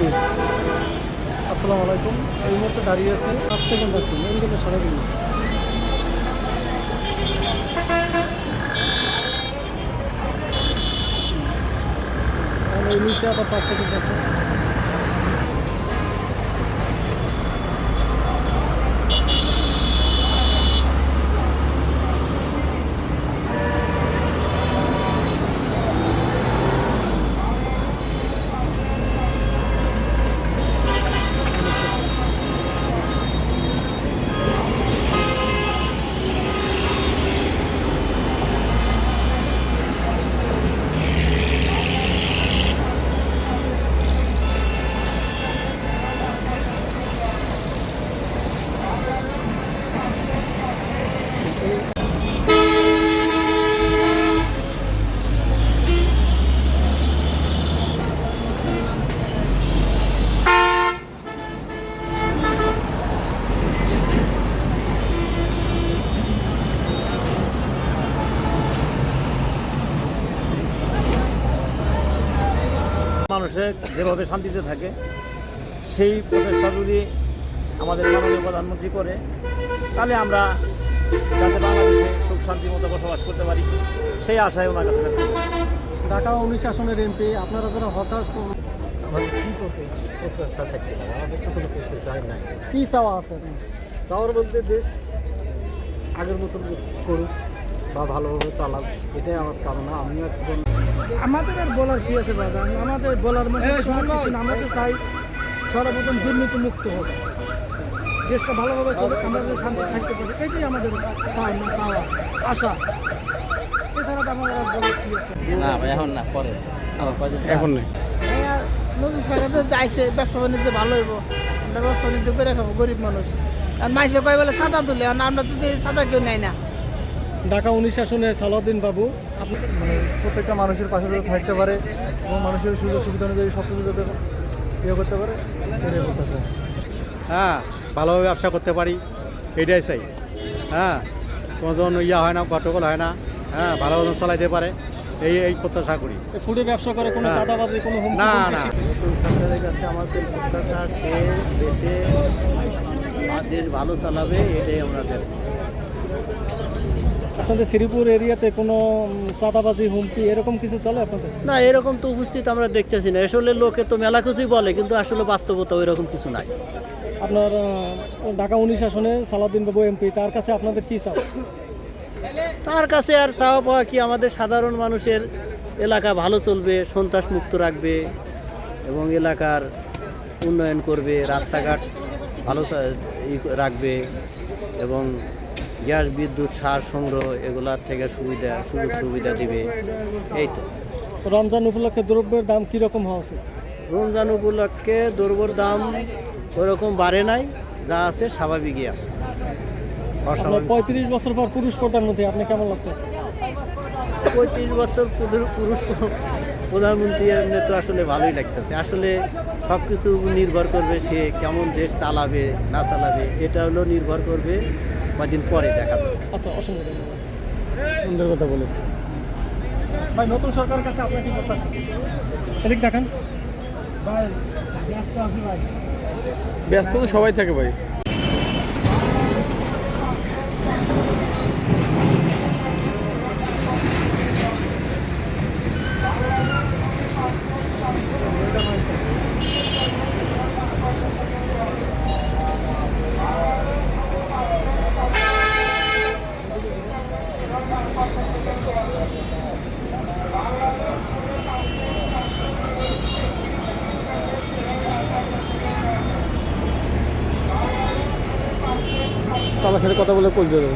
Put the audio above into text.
জি। আসসালামু আলাইকুম। এই মুহূর্তে দাঁড়িয়ে আছে 5 সেকেন্ড রাখুন এনগেলে সরাই দিন। এই নিচে আবার 5 সেকেন্ড রাখুন। মানুষের যেভাবে শান্তিতে থাকে সেই প্রচেষ্টা যদি আমাদের মাননীয় প্রধানমন্ত্রী করে তাহলে আমরা যাতে বাংলাদেশে সুখ শান্তির মতো বসবাস করতে পারি সেই আশায় ওনার কাছে ব্যক্ত করি। ঢাকা 19 আসনের এমপি আপনারা যারা হতাশ আমাদের কী করতে প্রত্যাশা থাকতে পারে, আমাদের তো কোনো করতে চাই না। কি চাওয়া আছে আপনার? চাওয়ার বলতে দেশ আগের মতন করুক বা ভালোভাবে চালাক, এটাই আমার কামনা। আমিও একজন আমাদের আর বলার কি আছে বাবা, আমাদের বলার মধ্যে আমরা তো চাই সর্বপ্রথম দুর্নীতি মুক্ত হবে, দেশটা ভালোভাবে চলে, আমরা যদি শান্তি থাকতে পারি, এটাই আমাদের পাওয়া আশা। এছাড়া তো আমাদের আর বলার কি আছে? না ভাই এখন না, পরে এখন নেই। নতুন সরকার তো চাইছে ব্যবসা বাণিজ্য ভালো হইব, আমরা ব্যবসা বাণিজ্য করে খাবো গরিব মানুষ। আর মাইসে কয় বলে সাদা তুলে, আর আমরা তো সাদা কেউ নেই না। ঢাকা 19 আসনে সালাউদ্দিন বাবু আপনি মানে প্রত্যেকটা মানুষের পাশে যাতে থাকতে পারে এবং মানুষের সুযোগ সুবিধা অনুযায়ী সব কিছু যাতে ইয়ে করতে পারে সেটাই করতেছে। হ্যাঁ ভালোভাবে ব্যবসা করতে পারি, এটাই চাই। হ্যাঁ কোনো ধরনের ইয়া হয় না, গটগোল হয় না, হ্যাঁ ভালো মতন চালাইতে পারে, এই প্রত্যাশা করি। ফুডে ব্যবসা করে কোনো হ্যাঁ। চাঁদাবাজি কোনো হুমকি না টুমকি না নতুন সরকারের কাছে আমাদের প্রত্যাশা সে দেশে দেশ ভালো চালাবে, এটাই আমাদের। আপনাদের শ্রীপুর এরিয়াতে কোনো চাঁদাবাজি হুমকি এরকম কিছু চলে আপনাদের? না, এরকম তো উপস্থিত আমরা দেখতেছি না। আসলে লোকে তো মেলা কিছুই বলে, কিন্তু আসলে বাস্তবতা এরকম কিছু নাই। আপনার ঢাকা 19 আসনে সালাউদ্দিন বাবু এমপি, তার কাছে আপনাদের কি চাও? তার কাছে আর চাওয়া পাওয়া কি, আমাদের সাধারণ মানুষের এলাকা ভালো চলবে, সন্ত্রাস মুক্ত রাখবে এবং এলাকার উন্নয়ন করবে, রাস্তাঘাট ভালো রাখবে এবং গ্যাস বিদ্যুৎ সার সংগ্রহ এগুলার থেকে সুযোগ সুবিধা দিবে। এই তো রমজান উপলক্ষে দ্রব্যের দাম কীরকম হওয়া উচিত? রমজান উপলক্ষে দ্রব্যের দাম ওরকম বাড়ে নাই, যা আছে স্বাভাবিকই আছে। আপনার 35 বছর পর পুরুষ প্রধানমন্ত্রী, আপনি কেমন লাগতেছে? 35 বছর পুরুষ প্রধানমন্ত্রী এমনি তো আসলে ভালোই লাগতেছে। আসলে সব কিছু নির্ভর করবে সে কেমন দেশ চালাবে না চালাবে, এটা হলো নির্ভর করবে কদিন পরে দেখা যাবে। আচ্ছা, অসংখ্য ধন্যবাদ। সুন্দর কথা বলেছি। ভাই, নতুন সরকারের কাছে আপনার কি প্রত্যাশা? এদিক দেখান ভাই, ব্যস্ত আছি ভাই। ব্যস্ত তো সবাই থাকে ভাই। চালার সাথে কথা বলে কল দেবো।